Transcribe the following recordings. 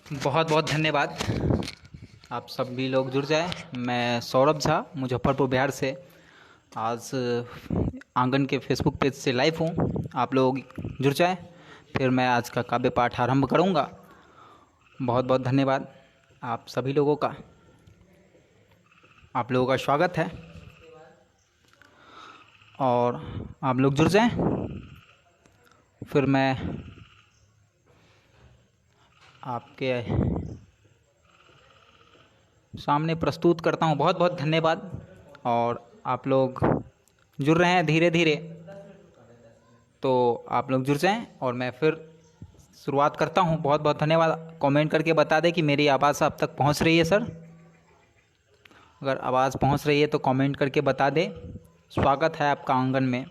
बहुत बहुत धन्यवाद। आप सभी लोग जुड़ जाए। मैं सौरभ झा, मुजफ्फरपुर बिहार से। आज आंगन के फेसबुक पेज से लाइव हूँ। आप लोग जुड़ जाए, फिर मैं आज का काव्य पाठ आरंभ करूँगा। बहुत बहुत धन्यवाद आप सभी लोगों का। आप लोगों का स्वागत है और आप लोग जुड़ जाएं, फिर मैं आपके सामने प्रस्तुत करता हूँ। बहुत बहुत धन्यवाद। और आप लोग जुड़ रहे हैं धीरे धीरे, तो आप लोग जुड़ जाएं और मैं फिर शुरुआत करता हूँ। बहुत बहुत धन्यवाद। कमेंट करके बता दें कि मेरी आवाज़ आप तक पहुँच रही है सर। अगर आवाज़ पहुँच रही है तो कमेंट करके बता दें। स्वागत है आपका आंगन में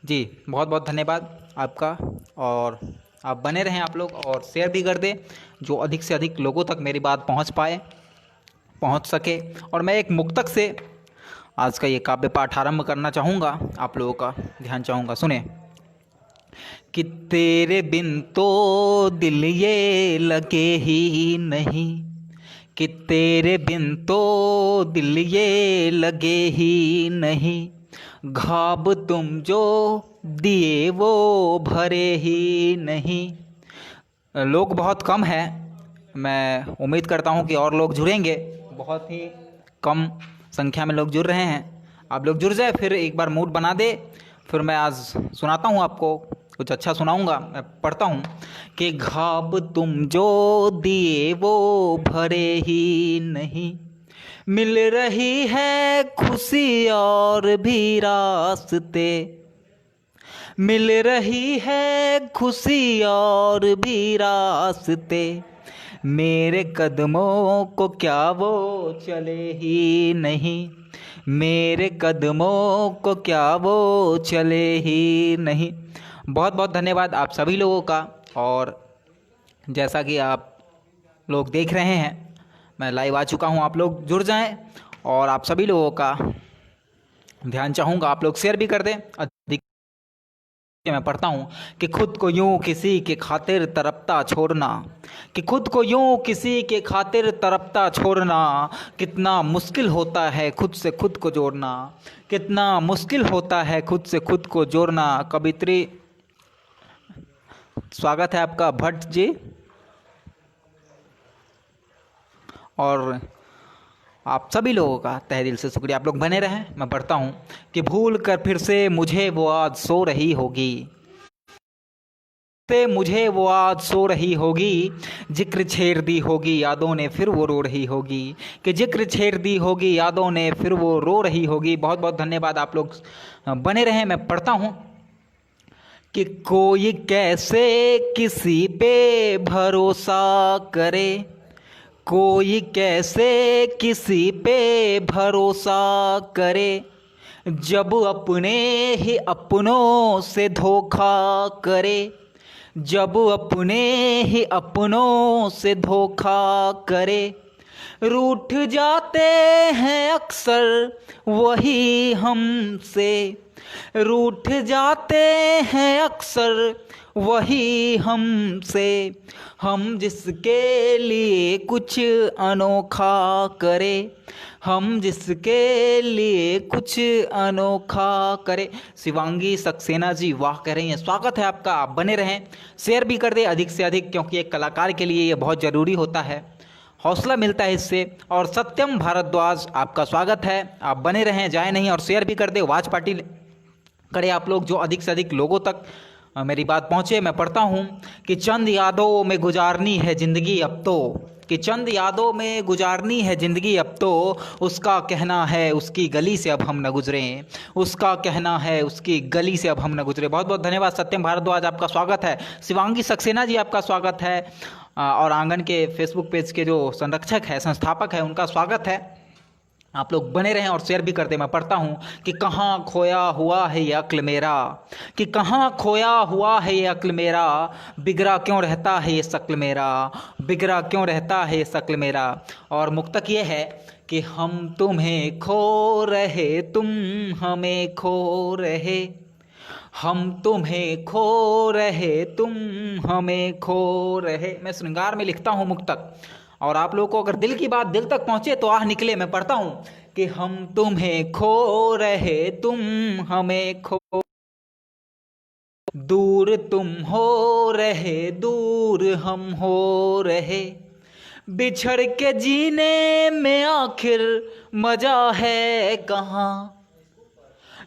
जी। बहुत बहुत धन्यवाद आपका। और आप बने रहें आप लोग, और शेयर भी कर दें जो अधिक से अधिक लोगों तक मेरी बात पहुंच सके। और मैं एक मुक्तक से आज का ये काव्य पाठ आरंभ करना चाहूँगा। आप लोगों का ध्यान चाहूँगा, सुने। कि तेरे बिन तो दिल ये लगे ही नहीं, कि तेरे बिन तो दिल ये लगे ही नहीं, घाव तुम जो दिए वो भरे ही नहीं। लोग बहुत कम हैं, मैं उम्मीद करता हूँ कि और लोग जुड़ेंगे। बहुत ही कम संख्या में लोग जुड़ रहे हैं। आप लोग जुड़ जाए, फिर एक बार मूड बना दे। फिर मैं आज सुनाता हूँ आपको, कुछ अच्छा सुनाऊँगा। मैं पढ़ता हूँ कि घाव तुम जो दिए वो भरे ही नहीं, मिल रही है खुशी और भी रास्ते, मिल रही है खुशी और भी रास्ते, मेरे कदमों को क्या वो चले ही नहीं, मेरे कदमों को क्या वो चले ही नहीं। बहुत बहुत धन्यवाद आप सभी लोगों का। और जैसा कि आप लोग देख रहे हैं, मैं लाइव आ चुका हूं। आप लोग जुड़ जाएं और आप सभी लोगों का ध्यान चाहूँगा। आप लोग शेयर भी कर दें अधिक। मैं पढ़ता हूँ कि खुद को यूं किसी के खातिर तड़पता छोड़ना, कि खुद को यूं किसी के खातिर तड़पता छोड़ना, कितना मुश्किल होता है खुद से खुद को जोड़ना, कितना मुश्किल होता है खुद से खुद को जोड़ना। कवित्री, स्वागत है आपका भट्ट जी। और आप सभी लोगों का तहे दिल से शुक्रिया। आप लोग बने रहें। मैं पढ़ता हूँ कि भूल कर फिर से मुझे वो आज सो रही होगी, मुझे वो आज सो रही होगी, जिक्र छेड़ दी होगी यादों ने फिर वो रो रही होगी, कि जिक्र छेड़ दी होगी यादों ने फिर वो रो रही होगी। बहुत बहुत धन्यवाद। आप लोग बने रहें। मैं पढ़ता हूँ कि कोई कैसे किसी पे भरोसा करे, कोई कैसे किसी पे भरोसा करे, जब अपने ही अपनों से धोखा करे, जब अपने ही अपनों से धोखा करे। रूठ जाते हैं अक्सर वही हमसे, रूठ जाते हैं अक्सर वही हमसे, हम जिसके लिए कुछ अनोखा करे, हम जिसके लिए कुछ अनोखा करे। शिवांगी सक्सेना जी, वाह कह रही हैं। स्वागत है आपका। आप बने रहें, शेयर भी कर दें अधिक से अधिक, क्योंकि एक कलाकार के लिए ये बहुत ज़रूरी होता है, हौसला मिलता है इससे। और सत्यम भारद्वाज, आपका स्वागत है। आप बने रहें, जाए नहीं, और शेयर भी कर दें। वाच पार्टी करें आप लोग, जो अधिक से अधिक लोगों तक मेरी बात पहुँचे। मैं पढ़ता हूँ कि चंद यादों में गुजारनी है ज़िंदगी अब तो, कि चंद यादों में गुजारनी है ज़िंदगी अब तो, उसका कहना है उसकी गली से अब हम न गुजरें, उसका कहना है उसकी गली से अब हम न गुजरें। बहुत बहुत धन्यवाद। सत्यम भारद्वाज, आपका स्वागत है। शिवांगी सक्सेना जी, आपका स्वागत है। और आंगन के फेसबुक पेज के जो संरक्षक है, संस्थापक है, उनका स्वागत है। आप लोग बने रहें और शेयर भी कर दें। मैं पढ़ता हूँ कि कहाँ खोया हुआ है ये अक्ल मेरा, कि कहाँ खोया हुआ है ये अक्ल मेरा, बिगड़ा क्यों रहता है ये शक्ल मेरा, बिगड़ा क्यों रहता है ये शक्ल मेरा। और मुक्तक ये है कि हम तुम्हें खो रहे, तुम हमें खो रहे, हम तुम्हें खो रहे तुम हमें खो रहे। मैं श्रृंगार में लिखता हूँ मुक्तक, और आप लोगों को अगर दिल की बात दिल तक पहुँचे तो आह निकले। मैं पढ़ता हूँ कि हम तुम्हें खो रहे तुम हमें खो, दूर तुम हो रहे दूर हम हो रहे, बिछड़ के जीने में आखिर मजा है कहाँ,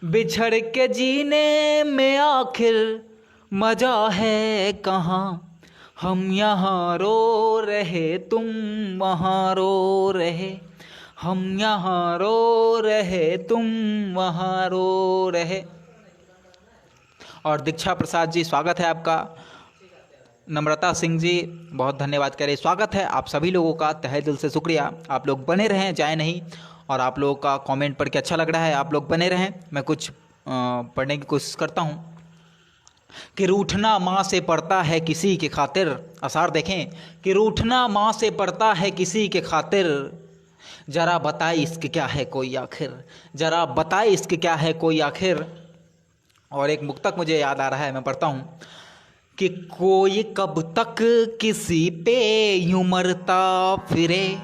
बिछड़ के जीने में आखिर मजा है कहाँ, हम यहाँ रो रहे तुम वहाँ रो रहे, हम यहाँ रो रहे तुम वहाँ रो रहे। और दीक्षा प्रसाद जी स्वागत है आपका। नम्रता सिंह जी बहुत धन्यवाद कह रहे, स्वागत है आप सभी लोगों का, तहे दिल से शुक्रिया। आप लोग बने रहें, जाए नहीं। और आप लोगों का कमेंट पढ़ के अच्छा लग रहा है, आप लोग बने रहें। मैं कुछ पढ़ने की कोशिश करता हूँ। कि रूठना माँ से पड़ता है किसी के खातिर, आसार देखें, कि रूठना माँ से पड़ता है किसी के खातिर, जरा बताए इश्क क्या है कोई आखिर, जरा बताए इश्क क्या है कोई आखिर। और एक मुक्तक मुझे याद आ रहा है, मैं पढ़ता हूँ कि कोई कब तक किसी पे यूं मरता फिरे,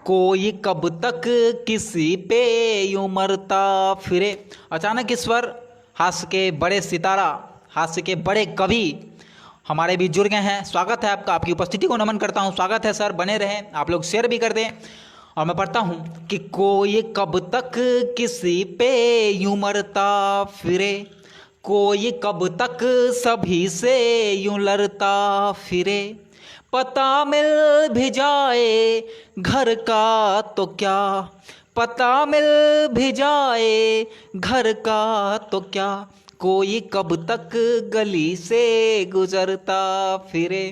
कोई कब तक किसी पे यूं मरता फिरे। अचानक इस पर हास्य के बड़े सितारा, हास्य के बड़े कवि हमारे भी जुड़ गए हैं। स्वागत है आपका, आपकी उपस्थिति को नमन करता हूं। स्वागत है सर, बने रहें, आप लोग शेयर भी कर दें। और मैं पढ़ता हूं कि कोई कब तक किसी पे यूं मरता फिरे, कोई कब तक सभी से यूं लड़ता फिरे, पता मिल भी जाए घर का तो क्या, पता मिल भी जाए घर का तो क्या, कोई कब तक गली से गुजरता फिरे,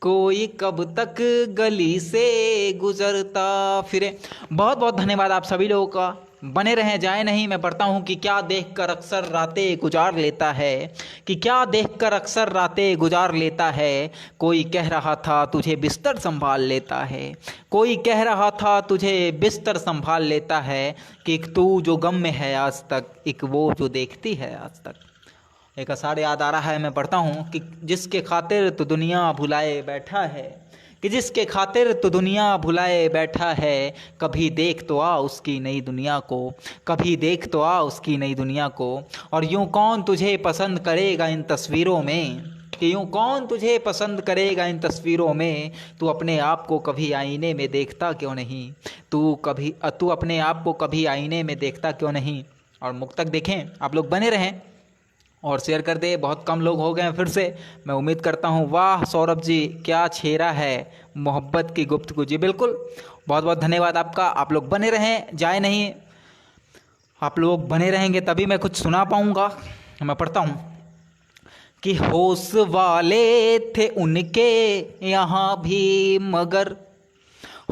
कोई कब तक गली से गुजरता फिरे। बहुत बहुत धन्यवाद आप सभी लोगों का, बने रहें, जाए नहीं। मैं पढ़ता हूँ कि क्या देखकर अक्सर रातें गुजार लेता है, कि क्या देखकर अक्सर रातें गुजार लेता है, कोई कह रहा था तुझे बिस्तर संभाल लेता है, कोई कह रहा था तुझे बिस्तर संभाल लेता है, कि एक तू जो गम में है आज तक, एक वो जो देखती है आज तक। एक अशार याद आ रहा है, मैं पढ़ता हूँ कि जिसके खातिर तो दुनिया भुलाए बैठा है, कि जिसके खातिर तो दुनिया भुलाए बैठा है, कभी देख तो आ उसकी नई दुनिया को, कभी देख तो आ उसकी नई दुनिया को। और यूं कौन तुझे पसंद करेगा इन तस्वीरों में, कि यूं कौन तुझे पसंद करेगा इन तस्वीरों में, तू अपने आप को कभी आईने में देखता क्यों नहीं, तू अपने आप को कभी आईने में देखता क्यों नहीं। और मुक्तक देखें, आप लोग बने रहें और शेयर कर दे। बहुत कम लोग हो गए हैं फिर से, मैं उम्मीद करता हूँ। वाह सौरभ जी, क्या छेड़ा है मोहब्बत की गुफ्तगू जी, बिल्कुल, बहुत बहुत धन्यवाद आपका। आप लोग बने रहें, जाए नहीं, आप लोग बने रहेंगे तभी मैं कुछ सुना पाऊँगा। मैं पढ़ता हूँ कि होश वाले थे उनके यहाँ भी मगर,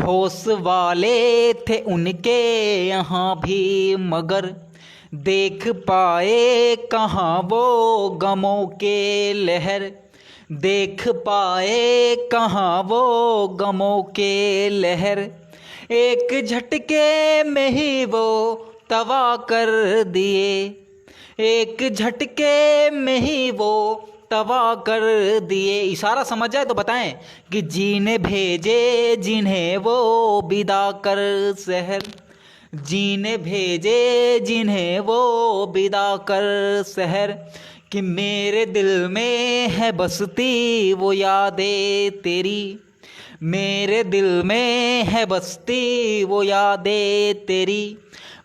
होश वाले थे उनके यहाँ भी मगर, देख पाए कहाँ वो गमों के लहर, देख पाए कहाँ वो गमों के लहर, एक झटके में ही वो तवा कर दिए, एक झटके में ही वो तवा कर दिए। इशारा समझ जाए तो बताएं कि जीने भेजे जिन्हें वो विदा कर शहर, जीने भेजे जिन्हें वो विदा कर शहर, कि मेरे दिल में है बसती वो यादें तेरी, मेरे दिल में है बसती वो यादें तेरी,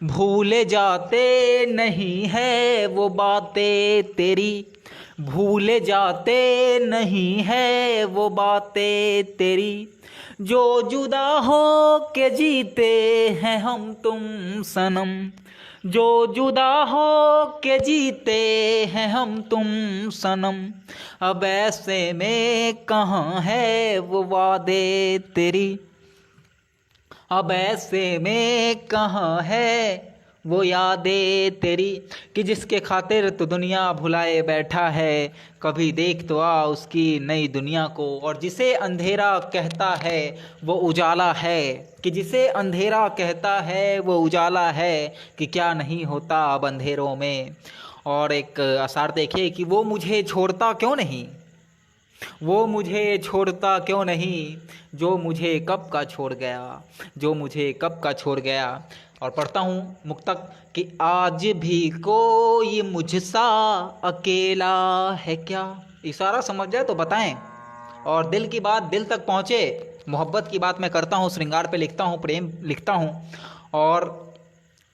भूले जाते नहीं है वो बातें तेरी, भूले जाते नहीं है वो बातें तेरी, जो जुदा हो के जीते हैं हम तुम सनम, जो जुदा हो के जीते हैं हम तुम सनम, अब ऐसे में कहाँ है वो वादे तेरी, अब ऐसे में कहाँ है वो यादें तेरी। कि जिसके खातिर तो दुनिया भुलाए बैठा है, कभी देख तो आ उसकी नई दुनिया को। और जिसे अंधेरा कहता है वो उजाला है, कि जिसे अंधेरा कहता है वो उजाला है, कि क्या नहीं होता अब अंधेरों में। और एक आसार देखिए कि वो मुझे छोड़ता क्यों नहीं, वो मुझे छोड़ता क्यों नहीं, जो मुझे कब का छोड़ गया, जो मुझे कब का छोड़ गया। और पढ़ता हूँ मुक्तक कि आज भी कोई मुझसा अकेला है क्या। इशारा समझ जाए तो बताएं, और दिल की बात दिल तक पहुँचे। मोहब्बत की बात मैं करता हूँ, श्रृंगार पे लिखता हूँ, प्रेम लिखता हूँ। और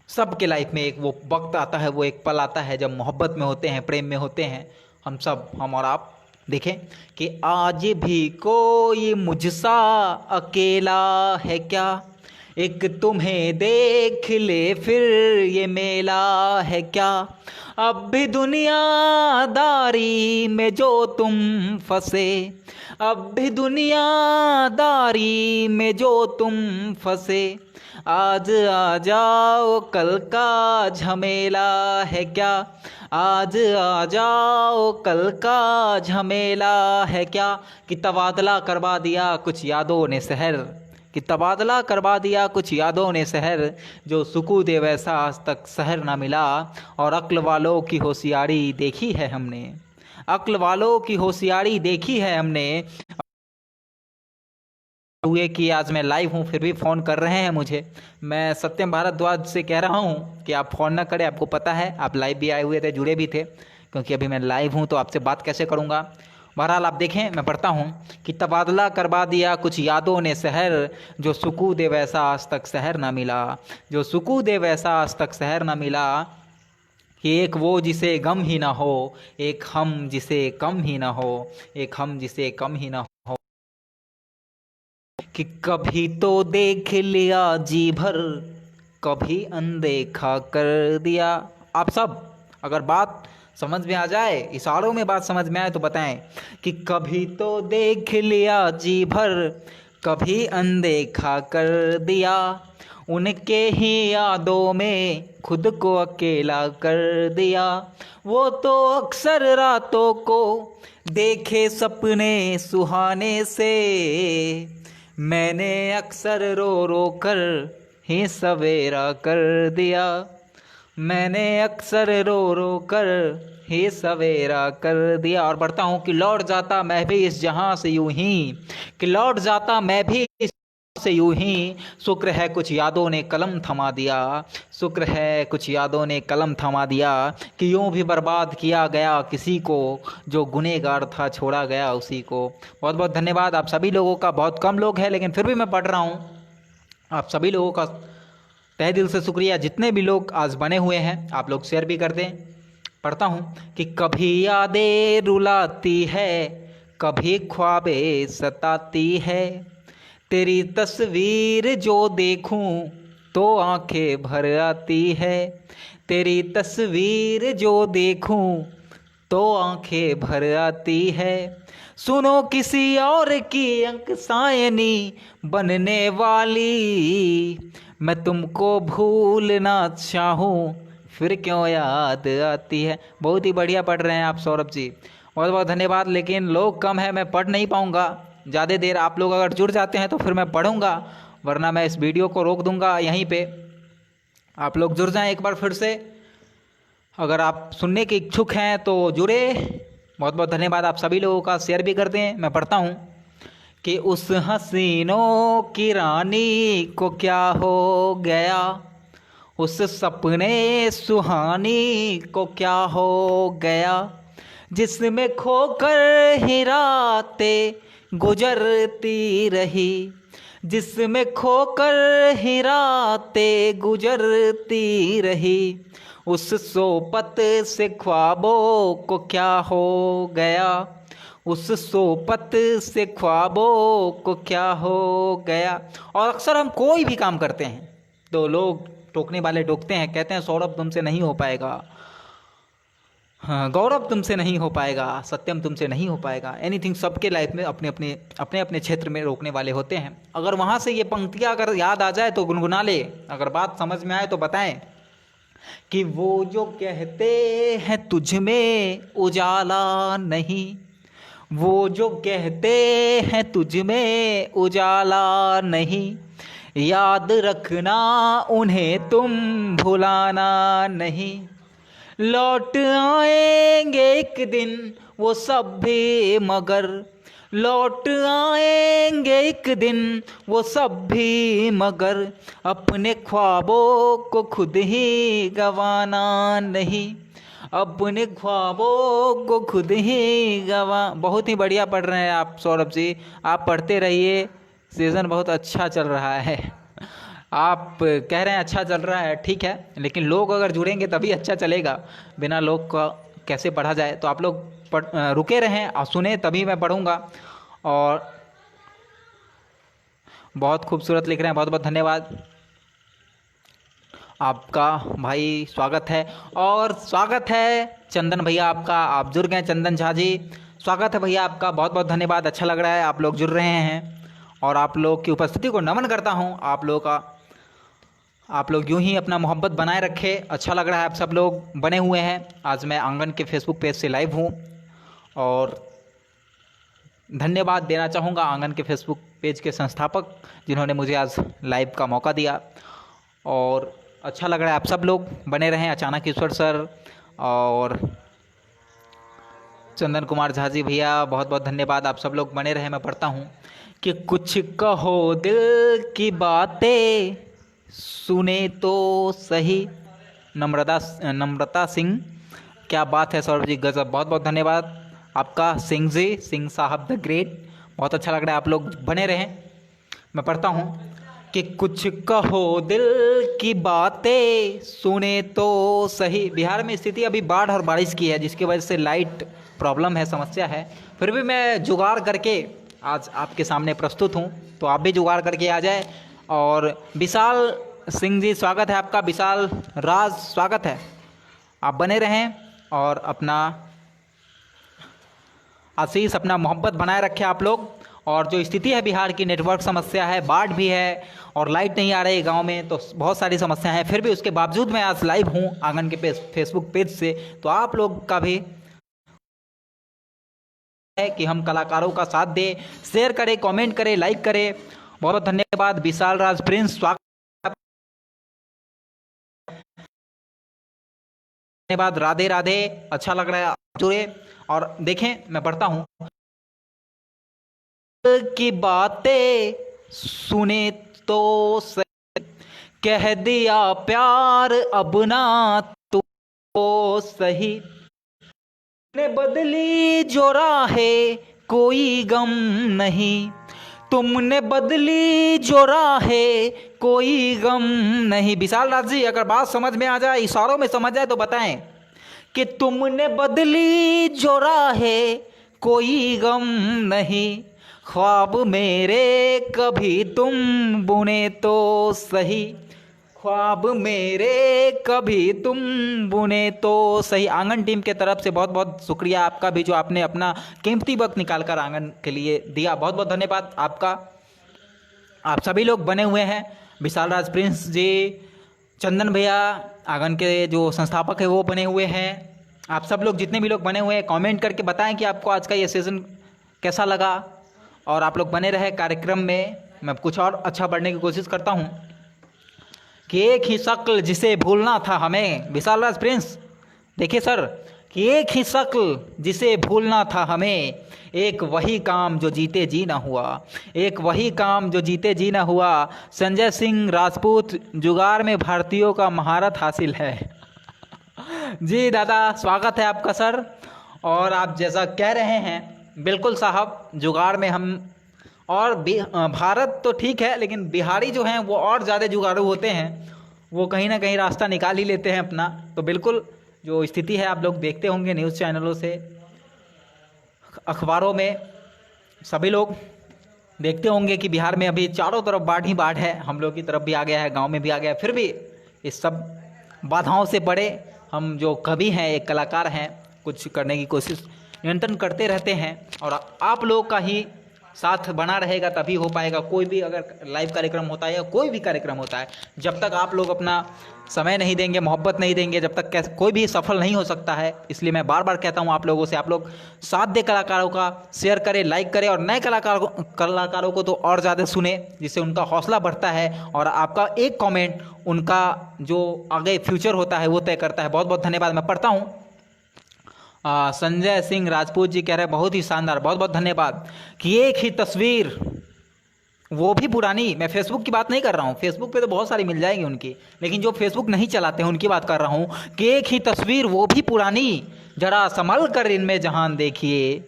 सबके लाइफ में एक वो वक्त आता है, वो एक पल आता है जब मोहब्बत में होते हैं, प्रेम में होते हैं। हम सब, हम और आप देखें कि आज भी कोई मुझसा अकेला है क्या, एक तुम्हें देख ले फिर ये मेला है क्या। अब भी दुनियादारी में जो तुम फंसे, अब भी दुनियादारी में जो तुम फंसे, आज आ जाओ कल का झमेला है क्या, आज आ जाओ कल का झमेला है क्या। कि तबादला करवा दिया कुछ यादों ने शहर, कि तबादला करवा दिया कुछ यादों ने शहर, जो सुकून दे वैसा आज तक शहर ना मिला। और अक्ल वालों की होशियारी देखी है हमने, अक्ल वालों की होशियारी देखी है हमने। हुए कि आज मैं लाइव हूँ फिर भी फ़ोन कर रहे हैं मुझे। मैं सत्यम भारद्वाज से कह रहा हूँ कि आप फ़ोन ना करें, आपको पता है आप लाइव भी आए हुए थे, जुड़े भी थे, क्योंकि अभी मैं लाइव हूँ तो आपसे बात कैसे करूँगा। बहरहाल आप देखें, मैं पढ़ता हूँ कि तबादला करवा दिया कुछ यादों ने शहर, जो सुकून दे वैसा आज तक शहर ना मिला, जो सुकून दे वैसा आज तक शहर ना मिला। कि एक वो जिसे गम ही ना हो, एक हम जिसे कम ही ना हो, एक हम जिसे कम ही ना हो। कि कभी तो देख लिया जी भर, कभी अनदेखा कर दिया। आप सब अगर बात समझ में आ जाए, इशारों में बात समझ में आए तो बताएं कि कभी तो देख लिया जी भर, कभी अनदेखा कर दिया, उनके ही यादों में खुद को अकेला कर दिया। वो तो अक्सर रातों को देखे सपने सुहाने से, मैंने अक्सर रो रो कर ही सवेरा कर दिया, मैंने अक्सर रो रो कर ही सवेरा कर दिया। और बढ़ता हूँ कि लौट जाता मैं भी इस जहां से यूं ही, कि लौट जाता मैं भी इस से यूं ही, शुक्र है कुछ यादों ने कलम थमा दिया, शुक्र है कुछ यादों ने कलम थमा दिया। कि यूं भी बर्बाद किया गया किसी को, जो गुनहगार था छोड़ा गया उसी को। बहुत बहुत धन्यवाद आप सभी लोगों का, बहुत कम लोग हैं लेकिन फिर भी मैं पढ़ रहा हूँ। आप सभी लोगों का तहे दिल से शुक्रिया, जितने भी लोग आज बने हुए हैं आप लोग शेयर भी कर दें। पढ़ता हूँ कि कभी यादें रुलाती है, कभी ख्वाबें सताती है, तेरी तस्वीर जो देखूं तो आंखें भर आती है, तेरी तस्वीर जो देखूं तो आंखें भर आती है। सुनो किसी और की अंक सायनी बनने वाली, मैं तुमको भूलना चाहूँ फिर क्यों याद आती है। बहुत ही बढ़िया पढ़ रहे हैं आप सौरभ जी, बहुत बहुत धन्यवाद। लेकिन लोग कम है, मैं पढ़ नहीं पाऊँगा ज़्यादा देर। आप लोग अगर जुड़ जाते हैं तो फिर मैं पढ़ूँगा, वरना मैं इस वीडियो को रोक दूँगा यहीं पे। आप लोग जुड़ जाएं एक बार फिर से, अगर आप सुनने के इच्छुक हैं तो जुड़े। बहुत बहुत धन्यवाद आप सभी लोगों का, शेयर भी कर दें। मैं पढ़ता हूँ कि उस हसीनों की रानी को क्या हो गया, उस सपने सुहानी को क्या हो गया, जिसमें खोकर ही रातें गुजरती रही, जिसमें खोकर ही रातें गुजरती रही, उस सोपत से ख्वाबों को क्या हो गया, उस सोपत से ख्वाबों को क्या हो गया। और अक्सर हम कोई भी काम करते हैं तो लोग टोकने वाले टोकते हैं, कहते हैं सौरभ तुमसे नहीं हो पाएगा, हाँ गौरव तुमसे नहीं हो पाएगा, सत्यम तुमसे नहीं हो पाएगा। एनीथिंग, सबके लाइफ में अपने अपने क्षेत्र में रोकने वाले होते हैं। अगर वहाँ से ये पंक्तियाँ अगर याद आ जाए तो गुनगुना ले, अगर बात समझ में आए तो बताएं कि वो जो कहते हैं तुझ में उजाला नहीं, वो जो कहते हैं तुझ में उजाला नहीं, याद रखना उन्हें तुम भुलाना नहीं, लौट आएंगे एक दिन वो सब भी मगर, लौट आएंगे एक दिन वो सब भी मगर, अपने ख्वाबों को खुद ही गंवाना नहीं, अपने ख्वाबों को खुद ही गंवा। बहुत ही बढ़िया पढ़ रहे हैं आप सौरभ जी, आप पढ़ते रहिए, सीज़न बहुत अच्छा चल रहा है। आप कह रहे हैं अच्छा चल रहा है, ठीक है, लेकिन लोग अगर जुड़ेंगे तभी अच्छा चलेगा, बिना लोग का कैसे पढ़ा जाए। तो आप लोग रुके रहें और सुने, तभी मैं पढ़ूँगा। और बहुत खूबसूरत लिख रहे हैं, बहुत बहुत धन्यवाद आपका भाई, स्वागत है। और स्वागत है चंदन भैया आपका, आप जुड़ गए चंदन झा जी, स्वागत है भैया आपका, बहुत बहुत धन्यवाद। अच्छा लग रहा है आप लोग जुड़ रहे हैं और आप लोग की उपस्थिति को नमन करता हूं। आप लोग यूं ही अपना मोहब्बत बनाए रखे, अच्छा लग रहा है, आप सब लोग बने हुए हैं। आज मैं आंगन के फेसबुक पेज से लाइव हूं और धन्यवाद देना चाहूँगा आंगन के फेसबुक पेज के संस्थापक जिन्होंने मुझे आज लाइव का मौका दिया। और अच्छा लग रहा है, आप सब लोग बने रहें। अचानक ईश्वर सर और चंदन कुमार झा जी भैया, बहुत बहुत धन्यवाद, आप सब लोग बने रहें। मैं पढ़ता हूँ कि कुछ कहो दिल की बातें सुने तो सही, नम्रता सिंह, क्या बात है सौरभ जी, गजब, बहुत बहुत धन्यवाद आपका। सिंह जी, सिंह साहब द ग्रेट, बहुत अच्छा लग रहा है, आप लोग बने रहें। मैं पढ़ता हूँ कि कुछ कहो दिल की बातें सुने तो सही। बिहार में स्थिति अभी बाढ़ और बारिश की है, जिसकी वजह से लाइट प्रॉब्लम है, समस्या है, फिर भी मैं जुगाड़ करके आज आपके सामने प्रस्तुत हूँ, तो आप भी जुगाड़ करके आ जाए। और विशाल सिंह जी, स्वागत है आपका। विशाल राज, स्वागत है, आप बने रहें और अपना आशीष, अपना मोहब्बत बनाए रखें आप लोग। और जो स्थिति है बिहार की, नेटवर्क समस्या है, बाढ़ भी है और लाइट नहीं आ रही गांव में, तो बहुत सारी समस्याएं हैं, फिर भी उसके बावजूद मैं आज लाइव हूं आंगन के फेसबुक पेज से। तो आप लोग का भी है कि हम कलाकारों का साथ दें, शेयर करें, कमेंट करें, लाइक करें। बहुत बहुत धन्यवाद। विशाल राज प्रिंस, स्वागत, धन्यवाद। राधे राधे, अच्छा लग रहा है आप जुड़े। और देखें, मैं पढ़ता हूं की बातें सुने तो सही, कह दिया प्यार अब ना तो सही, ने बदली जो राहें कोई गम नहीं, तुमने बदली जो राहें कोई गम नहीं। विशाल राज जी, अगर बात समझ में आ जाए, इशारों में समझ जाए तो बताएं कि तुमने बदली जो राहें कोई गम नहीं, ख्वाब मेरे कभी तुम बुने तो सही, ख्वाब मेरे कभी तुम बुने तो सही। आंगन टीम के तरफ से बहुत बहुत शुक्रिया आपका भी, जो आपने अपना कीमती वक्त निकालकर आंगन के लिए दिया, बहुत बहुत धन्यवाद आपका। आप सभी लोग बने हुए हैं, विशाल राज प्रिंस जी, चंदन भैया, आंगन के जो संस्थापक है वो बने हुए हैं। आप सब लोग जितने भी लोग बने हुए हैं, कमेंट करके बताएं कि आपको आज का ये सीज़न कैसा लगा। और आप लोग बने रहे कार्यक्रम में, मैं कुछ और अच्छा बढ़ने की कोशिश करता हूँ। कि एक ही शक्ल जिसे भूलना था हमें, विशाल राज प्रिंस, देखिए सर, कि एक ही शक्ल जिसे भूलना था हमें, एक वही काम जो जीते जी ना हुआ, एक वही काम जो जीते जी ना हुआ, संजय सिंह राजपूत, जुगाड़ में भारतीयों का महारत हासिल है। जी दादा, स्वागत है आपका सर। और आप जैसा कह रहे हैं, बिल्कुल साहब, जुगाड़ में हम और भारत तो ठीक है, लेकिन बिहारी जो हैं वो और ज़्यादा जुगाड़ू होते हैं, वो कहीं ना कहीं रास्ता निकाल ही लेते हैं अपना। तो बिल्कुल जो स्थिति है, आप लोग देखते होंगे न्यूज़ चैनलों से, अखबारों में, सभी लोग देखते होंगे कि बिहार में अभी चारों तरफ बाढ़ ही बाढ़ है, हम लोग की तरफ भी आ गया है, गांव में भी आ गया है। फिर भी इस सब बाधाओं से पड़े हम जो कवि हैं, एक कलाकार हैं, कुछ करने की कोशिश निरंतर करते रहते हैं। और आप लोग का ही साथ बना रहेगा तभी हो पाएगा। कोई भी अगर लाइव कार्यक्रम होता है या कोई भी कार्यक्रम होता है, जब तक आप लोग अपना समय नहीं देंगे, मोहब्बत नहीं देंगे, जब तक कोई भी सफल नहीं हो सकता है। इसलिए मैं बार बार कहता हूँ आप लोगों से, आप लोग साथ दे कलाकारों का, शेयर करें, लाइक करें, और नए कलाकारों को तो और ज़्यादा सुने, जिससे उनका हौसला बढ़ता है और आपका एक कमेंट उनका जो आगे फ्यूचर होता है वो तय करता है। बहुत बहुत धन्यवाद। मैं पढ़ता हूँ। संजय सिंह राजपूत जी कह रहे हैं बहुत ही शानदार, बहुत बहुत धन्यवाद। कि एक ही तस्वीर, वो भी पुरानी, मैं फेसबुक की बात नहीं कर रहा हूँ, फेसबुक पे तो बहुत सारी मिल जाएगी उनकी, लेकिन जो फेसबुक नहीं चलाते हैं उनकी बात कर रहा हूँ। कि एक ही तस्वीर वो भी पुरानी, जरा संभल कर इनमें जहान देखिए,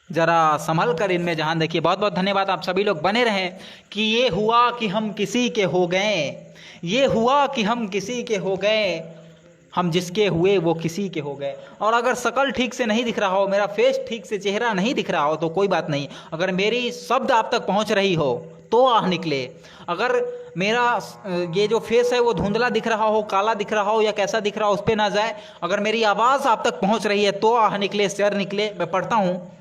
जरा संभल कर इनमें जहान देखिए। बहुत बहुत धन्यवाद। आप सभी लोग बने रहें। कि ये हुआ कि हम किसी के हो गए, ये हुआ कि हम किसी के हो गए, हम जिसके हुए वो किसी के हो गए। और अगर शकल ठीक से नहीं दिख रहा हो, मेरा फेस ठीक से चेहरा नहीं दिख रहा हो, तो कोई बात नहीं। अगर मेरी शब्द आप तक पहुंच रही हो तो आह निकले। अगर मेरा ये जो फेस है वो धुंधला दिख रहा हो, काला दिख रहा हो या कैसा दिख रहा हो, उस पर ना जाए। अगर मेरी आवाज़ आप तक पहुंच रही है तो आह निकले, शेर निकले। मैं पढ़ता हूँ।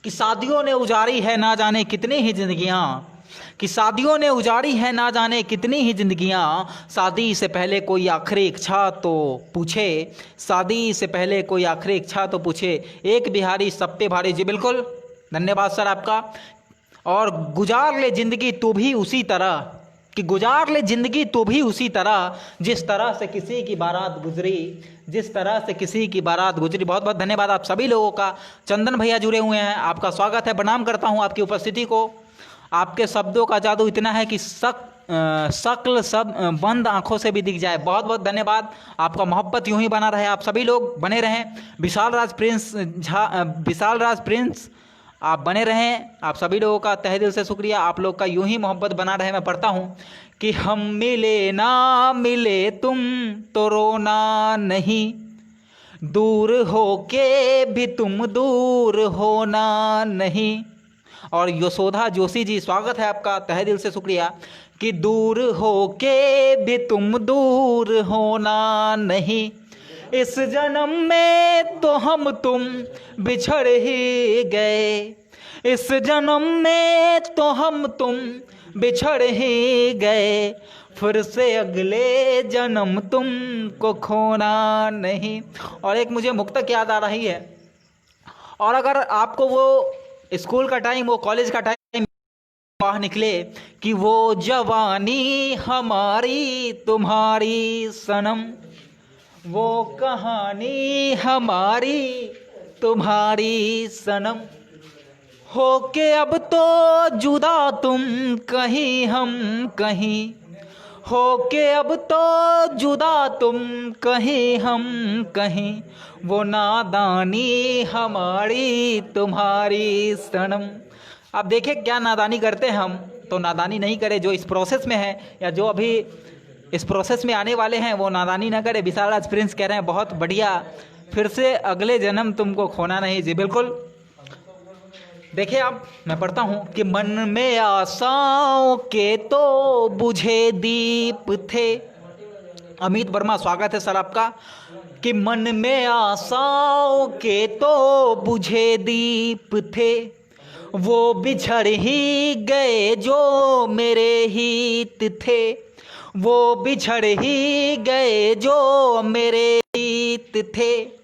कि शादियों ने उजाड़ी है ना जाने कितनी ही जिंदगियाँ, कि शादियों ने उजाड़ी है ना जाने कितनी ही जिंदगियाँ, शादी से पहले कोई आखिरी इच्छा तो पूछे, शादी से पहले कोई आखिरी इच्छा तो पूछे, एक बिहारी सब पे भारी। जी बिल्कुल, धन्यवाद सर आपका। और गुजार ले जिंदगी तू भी उसी तरह, कि गुजार ले जिंदगी तू भी उसी तरह, जिस तरह से किसी की बारात गुजरी, जिस तरह से किसी की बारात गुजरी। बहुत बहुत धन्यवाद आप सभी लोगों का। चंदन भैया जुड़े हुए हैं, आपका स्वागत है, प्रणाम करता हूं आपकी उपस्थिति को। आपके शब्दों का जादू इतना है कि शक्ल सब बंद आंखों से भी दिख जाए। बहुत बहुत धन्यवाद। आपका मोहब्बत यूं ही बना रहे, आप सभी लोग बने रहें। विशाल राज प्रिंस आप बने रहें। आप सभी लोगों का तहे दिल से शुक्रिया। आप लोग का यूं ही मोहब्बत बना रहे। मैं पढ़ता हूँ। कि हम मिले ना मिले तुम तो रोना नहीं, दूर हो के भी तुम दूर होना नहीं। और यशोधा जोशी जी स्वागत है आपका, तहे दिल से शुक्रिया। कि दूर हो के भी तुम दूर होना नहीं, इस जन्म में तो हम तुम बिछड़ ही गए, इस जन्म में तो हम तुम बिछड़ ही गए, फिर से अगले जन्म तुमको खोना नहीं। और एक मुझे मुक्तक याद आ रही है। और अगर आपको वो स्कूल का टाइम, वो कॉलेज का टाइम बाहर निकले। कि वो जवानी हमारी तुम्हारी सनम, वो कहानी हमारी तुम्हारी सनम, हो के अब तो जुदा तुम कहीं हम कहीं, हो के अब तो जुदा तुम कहीं हम कहीं, वो नादानी हमारी तुम्हारी सनम। अब देखें क्या नादानी करते हैं हम, तो नादानी नहीं करें। जो इस प्रोसेस में है या जो अभी इस प्रोसेस में आने वाले हैं वो नादानी ना करें। विशाल राज प्रिंस कह रहे हैं बहुत बढ़िया, फिर से अगले जन्म तुमको खोना नहीं। जी बिल्कुल। देखिए अब मैं पढ़ता हूँ। कि मन में आशाओं के तो बुझे दीप थे। अमित वर्मा स्वागत है सर आपका। कि मन में आशाओं के तो बुझे दीप थे, वो बिछड़ ही गए जो मेरे हित थे, वो बिछड़ ही गए जो मेरे हित थे।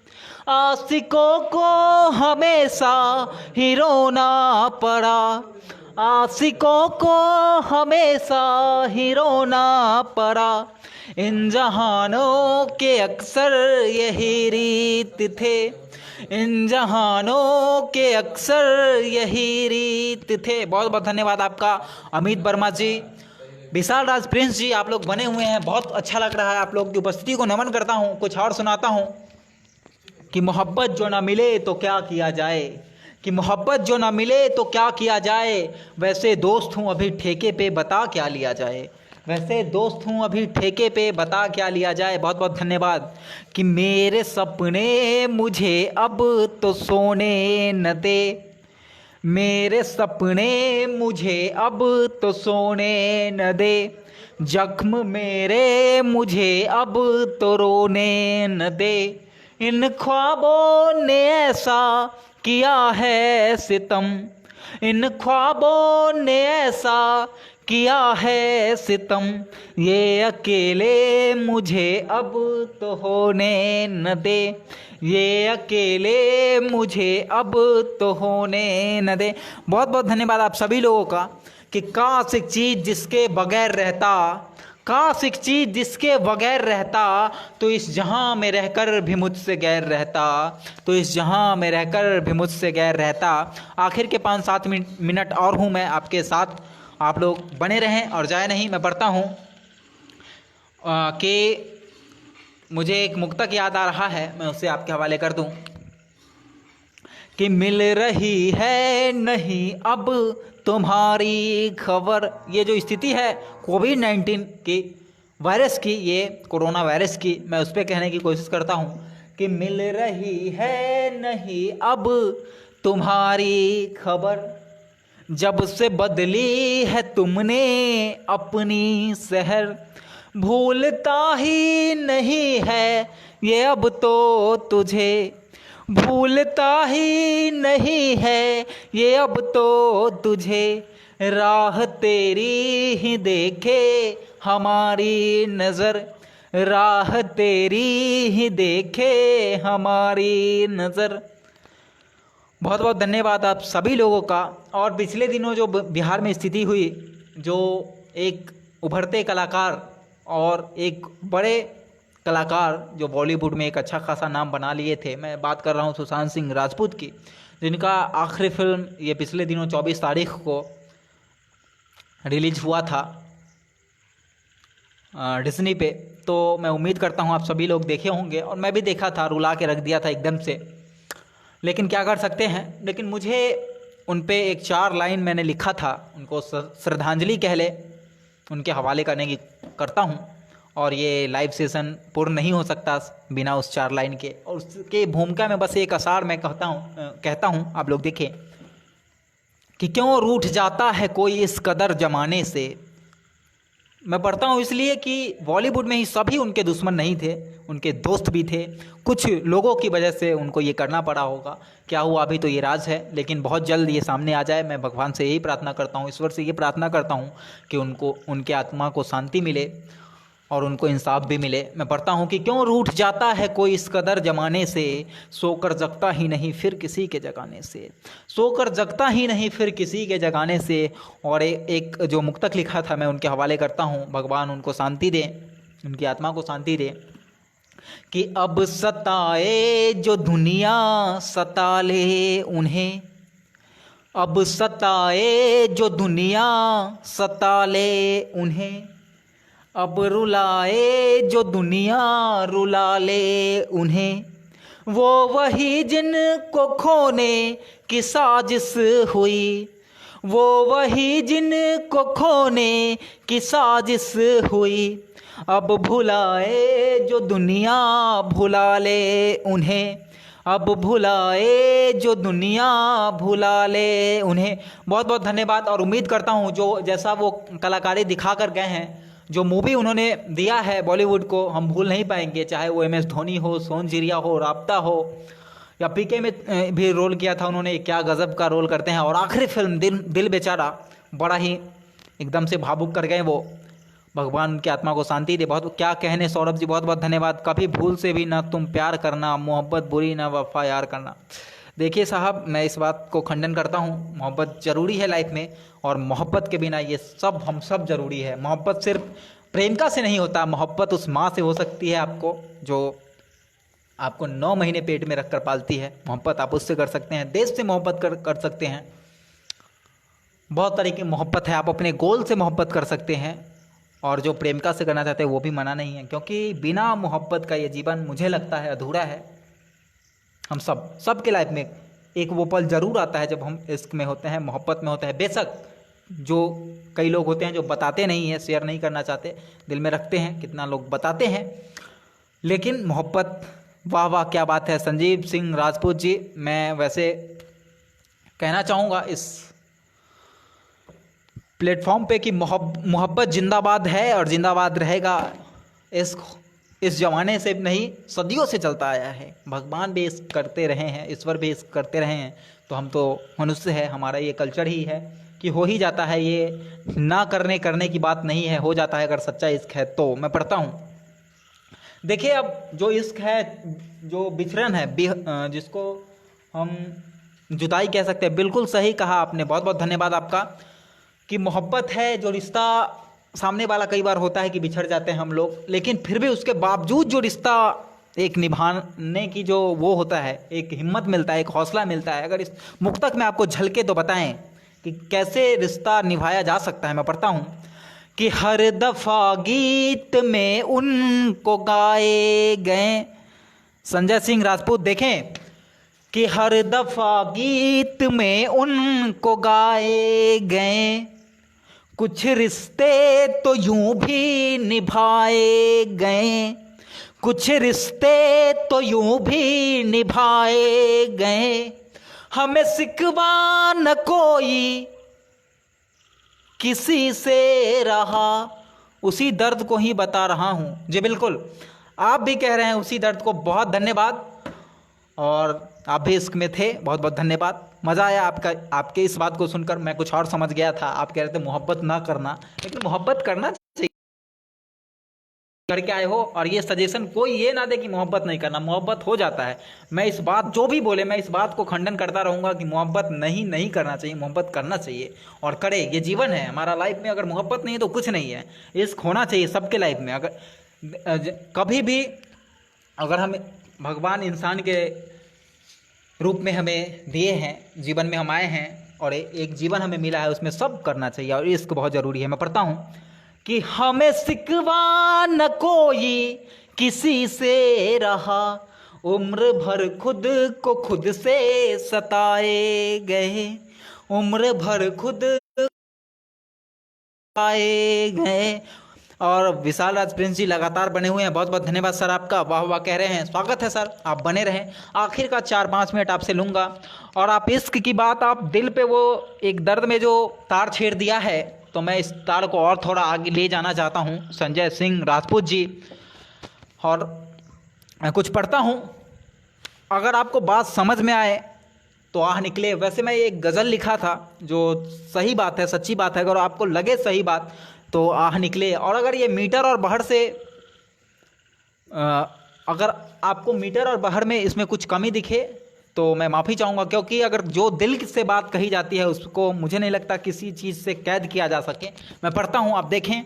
आशिकों को हमेशा ही रोना पड़ा, आशिकों को हमेशा ही रोना पड़ा, इन जहानों के अक्सर यही रीत थे, इन जहानों के अक्सर यही रीत थे। बहुत बहुत धन्यवाद आपका अमित वर्मा जी। विशाल राज प्रिंस जी आप लोग बने हुए हैं, बहुत अच्छा लग रहा है। आप लोग की उपस्थिति को नमन करता हूँ। कुछ और सुनाता हूँ। कि मोहब्बत जो ना मिले तो क्या किया जाए, कि मोहब्बत जो ना मिले तो क्या किया जाए, वैसे दोस्त हूँ अभी ठेके पे बता क्या लिया जाए, वैसे दोस्त हूँ अभी ठेके पे बता क्या लिया जाए। बहुत बहुत धन्यवाद। कि मेरे सपने मुझे अब तो सोने न दे, मेरे सपने मुझे अब तो सोने न दे, जख्म मेरे मुझे अब तो रोने न दे, इन ख्वाबों ने ऐसा किया है सितम, इन ख्वाबों ने ऐसा किया है सितम, ये अकेले मुझे अब तो होने न दे, ये अकेले मुझे अब तो होने न दे। बहुत बहुत धन्यवाद आप सभी लोगों का कि काश एक चीज़ जिसके बगैर रहता, काश एक चीज़ जिसके बगैर रहता, तो इस जहां में रहकर भी मुझसे गैर रहता, तो इस जहां में रहकर भी मुझसे गैर रहता। आखिर के 5-7 मिनट और हूँ मैं आपके साथ, आप लोग बने रहें और जाए नहीं। मैं पढ़ता हूँ कि मुझे एक मुक्तक याद आ रहा है, मैं उसे आपके हवाले कर दूं कि मिल रही है नहीं अब तुम्हारी खबर। ये जो स्थिति है कोविड-19 की, वायरस की, ये कोरोना वायरस की, मैं उस पर कहने की कोशिश करता हूँ कि मिल रही है नहीं अब तुम्हारी खबर, जब से बदली है तुमने अपनी शहर, भूलता ही नहीं है ये अब तो तुझे, भूलता ही नहीं है ये अब तो तुझे, राह तेरी ही देखे हमारी नज़र, राह तेरी ही देखे हमारी नज़र। बहुत बहुत धन्यवाद आप सभी लोगों का। और पिछले दिनों जो बिहार में स्थिति हुई, जो एक उभरते कलाकार और एक बड़े कलाकार जो बॉलीवुड में एक अच्छा खासा नाम बना लिए थे, मैं बात कर रहा हूँ सुशांत सिंह राजपूत की, जिनका आखिरी फिल्म ये पिछले दिनों 24 तारीख को रिलीज हुआ था डिज्नी पे। तो मैं उम्मीद करता हूँ आप सभी लोग देखे होंगे, और मैं भी देखा था, रुला के रख दिया था एकदम से, लेकिन क्या कर सकते हैं। लेकिन मुझे उन पे एक 4 लाइन मैंने लिखा था, उनको श्रद्धांजलि कह ले, उनके हवाले करने की करता हूँ। और ये लाइव सेशन पूर्ण नहीं हो सकता बिना उस 4 लाइन के, और उसके भूमिका में बस एक असार मैं कहता हूँ आप लोग देखें कि क्यों रूठ जाता है कोई इस कदर जमाने से। मैं पढ़ता हूँ इसलिए कि बॉलीवुड में ही सभी उनके दुश्मन नहीं थे, उनके दोस्त भी थे। कुछ लोगों की वजह से उनको ये करना पड़ा होगा, क्या हुआ अभी तो ये राज है, लेकिन बहुत जल्द ये सामने आ जाए। मैं भगवान से यही प्रार्थना करता हूँ, ईश्वर से ये प्रार्थना करता हूँ कि उनको, उनके आत्मा को शांति मिले और उनको इंसाफ भी मिले। मैं पढ़ता हूँ कि क्यों रूठ जाता है कोई इस कदर जमाने से, सोकर जगता ही नहीं फिर किसी के जगाने से, सोकर जगता ही नहीं फिर किसी के जगाने से। और एक जो मुक्तक लिखा था मैं उनके हवाले करता हूँ, भगवान उनको शांति दे, उनकी आत्मा को शांति दे, कि अब सताए जो दुनिया सता ले उन्हें, अब सताए जो दुनिया सता ले उन्हें, अब रुलाए जो दुनिया रुला ले उन्हें, वो वही जिनको खोने की साजिश हुई, वो वही जिनको खोने की साजिश हुई, अब भुलाए जो दुनिया भुला ले उन्हें, अब भुलाए जो दुनिया भुला ले उन्हें। बहुत बहुत धन्यवाद। और उम्मीद करता हूँ जो जैसा वो कलाकारी दिखा कर गए हैं, जो मूवी उन्होंने दिया है बॉलीवुड को, हम भूल नहीं पाएंगे। चाहे वो MS धोनी हो, सोन जिरिया हो, राब्ता हो, या PK में भी रोल किया था उन्होंने, क्या गज़ब का रोल करते हैं। और आखिरी फिल्म दिल बेचारा, बड़ा ही एकदम से भावुक कर गए वो। भगवान उनकी आत्मा को शांति दे। बहुत क्या कहने सौरभ जी, बहुत बहुत धन्यवाद। कभी भूल से भी ना तुम प्यार करना, मोहब्बत बुरी ना वफा यार करना। देखिए साहब, मैं इस बात को खंडन करता हूँ, मोहब्बत ज़रूरी है लाइफ में, और मोहब्बत के बिना ये सब हम सब ज़रूरी है। मोहब्बत सिर्फ प्रेमिका से नहीं होता, मोहब्बत उस माँ से हो सकती है आपको, जो आपको 9 महीने पेट में रख कर पालती है। मोहब्बत आप उससे कर सकते हैं, देश से मोहब्बत कर सकते हैं, बहुत तरह की मोहब्बत है। आप अपने गोल से मोहब्बत कर सकते हैं, और जो प्रेमिका से करना चाहते हैं वो भी मना नहीं है, क्योंकि बिना मोहब्बत का ये जीवन मुझे लगता है अधूरा है। हम सब के लाइफ में एक वो पल ज़रूर आता है जब हम इश्क में होते हैं, मोहब्बत में होते हैं। बेशक जो कई लोग होते हैं जो बताते नहीं हैं, शेयर नहीं करना चाहते, दिल में रखते हैं, कितना लोग बताते हैं, लेकिन मोहब्बत, वाह वाह क्या बात है संजीव सिंह राजपूत जी। मैं वैसे कहना चाहूँगा इस प्लेटफॉर्म पे कि मोहब्बत जिंदाबाद है और जिंदाबाद रहेगा। इश्क इस जमाने से नहीं, सदियों से चलता आया है। भगवान भी इस करते रहे हैं, ईश्वर भी इस करते रहे हैं, तो हम तो मनुष्य है, हमारा ये कल्चर ही है कि हो ही जाता है। ये ना करने की बात नहीं है, हो जाता है अगर सच्चा इश्क है तो। मैं पढ़ता हूँ। देखिए, अब जो इश्क है, जो बिछड़न है, जिसको हम जुदाई कह सकते हैं, बिल्कुल सही कहा आपने, बहुत बहुत धन्यवाद आपका। कि मोहब्बत है जो रिश्ता, सामने वाला कई बार होता है कि बिछड़ जाते हैं हम लोग, लेकिन फिर भी उसके बावजूद जो रिश्ता एक निभाने की जो वो होता है, एक हिम्मत मिलता है, एक हौसला मिलता है। अगर इस मुक्तक में आपको झलके तो बताएं कि कैसे रिश्ता निभाया जा सकता है। मैं पढ़ता हूँ कि हर दफ़ा गीत में उनको गाए गए, संजय सिंह राजपूत, देखें कि हर दफ़ा गीत में उनको गाए गए, कुछ रिश्ते तो यूं भी निभाए गए, कुछ रिश्ते तो यूं भी निभाए गए, हमें सिकवा न कोई किसी से रहा। उसी दर्द को ही बता रहा हूँ। जी बिल्कुल, आप भी कह रहे हैं उसी दर्द को। बहुत धन्यवाद, और आप भी इश्क में थे, बहुत बहुत धन्यवाद। मज़ा आया आपके इस बात को सुनकर। मैं कुछ और समझ गया था, आप कह रहे थे मोहब्बत ना करना, लेकिन मोहब्बत करना चाहिए। करके आए हो, और ये सजेशन कोई ये ना दे कि मोहब्बत नहीं करना, मोहब्बत हो जाता है। मैं इस बात, जो भी बोले, मैं इस बात को खंडन करता रहूँगा कि मोहब्बत नहीं करना चाहिए, मोहब्बत करना चाहिए और करे। ये जीवन है हमारा, लाइफ में अगर मोहब्बत नहीं है तो कुछ नहीं है। इश्क होना चाहिए सबके लाइफ में। अगर कभी भी अगर हम, भगवान इंसान के रूप में हमें दिए हैं, जीवन में हम आए हैं, और एक जीवन हमें मिला है, उसमें सब करना चाहिए, और इश्क बहुत ज़रूरी है। मैं पढ़ता हूँ कि हमें सिकवा न कोई किसी से रहा, उम्र भर खुद को खुद से सताए गए, उम्र भर खुद आए गए। और विशाल राज प्रिंस जी लगातार बने हुए हैं, बहुत बहुत धन्यवाद सर आपका। वाह वाह कह रहे हैं, स्वागत है सर, आप बने रहें। आखिर का 4-5 मिनट आपसे लूँगा, और आप इश्क की बात, आप दिल पे वो एक दर्द में जो तार छेड़ दिया है, तो मैं इस तार को और थोड़ा आगे ले जाना चाहता हूँ, संजय सिंह राजपूत जी। और मैं कुछ पढ़ता हूँ, अगर आपको बात समझ में आए तो आह निकले। वैसे मैं एक गज़ल लिखा था, जो सही बात है, सच्ची बात है, अगर आपको लगे सही बात तो आह निकले। और अगर ये मीटर और बहर से, अगर आपको मीटर और बहर में इसमें कुछ कमी दिखे तो मैं माफ़ी चाहूँगा, क्योंकि अगर जो दिल से बात कही जाती है उसको मुझे नहीं लगता किसी चीज़ से कैद किया जा सके। मैं पढ़ता हूँ, आप देखें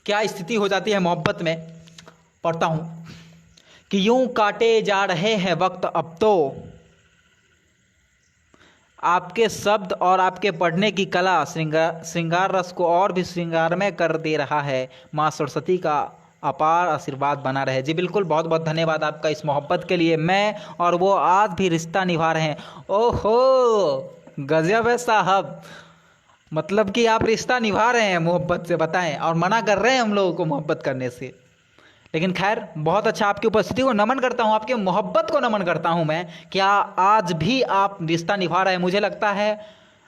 क्या स्थिति हो जाती है मोहब्बत में। पढ़ता हूँ कि यूं काटे जा रहे हैं वक्त अब तो, आपके शब्द और आपके पढ़ने की कला श्रृंगार रस को और भी श्रृंगारमय कर दे रहा है। माँ सरस्वती का अपार आशीर्वाद बना रहे। जी बिल्कुल, बहुत बहुत धन्यवाद आपका इस मोहब्बत के लिए। मैं और वो आज भी रिश्ता निभा रहे हैं। ओहो, गजब है साहब, मतलब कि आप रिश्ता निभा रहे हैं मोहब्बत से, बताएं, और मना कर रहे हैं हम लोगों को मोहब्बत करने से। लेकिन खैर, बहुत अच्छा, आपकी उपस्थिति को नमन करता हूँ, आपकी मोहब्बत को नमन करता हूँ मैं। क्या आज भी आप रिश्ता निभा रहे हैं? मुझे लगता है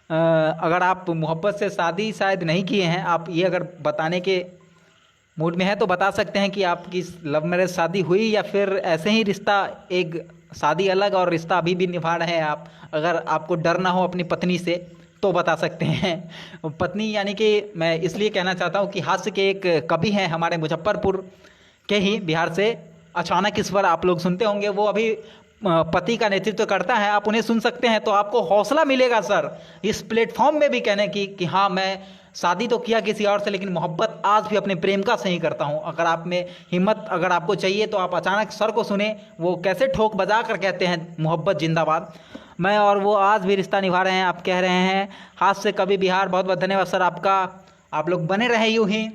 अगर आप मोहब्बत से शादी शायद नहीं किए हैं, आप ये अगर बताने के मूड में हैं तो बता सकते हैं कि आपकी लव मैरिज शादी हुई या फिर ऐसे ही रिश्ता, एक शादी अलग और रिश्ता अभी भी निभा रहे हैं आप। अगर आपको डर ना हो अपनी पत्नी से तो बता सकते हैं। पत्नी यानी कि मैं इसलिए कहना चाहता हूँ कि हास्य के एक कवि हैं हमारे मुजफ्फरपुर के ही, बिहार से, अचानक ईश्वर, आप लोग सुनते होंगे, वो अभी पति का नेतृत्व करता है। आप उन्हें सुन सकते हैं तो आपको हौसला मिलेगा सर इस प्लेटफॉर्म में भी कहने की कि हाँ, मैं शादी तो किया किसी और से, लेकिन मोहब्बत आज भी अपने प्रेमिका से ही करता हूँ। अगर आप में हिम्मत अगर आपको चाहिए तो आप अचानक सर को सुने, वो कैसे ठोक बजा कर कहते हैं मोहब्बत जिंदाबाद। मैं और वो आज भी रिश्ता निभा रहे हैं, आप कह रहे हैं। हाथ से कभी बिहार, बहुत बहुत धन्यवाद सर आपका। आप लोग बने रहे यूं ही।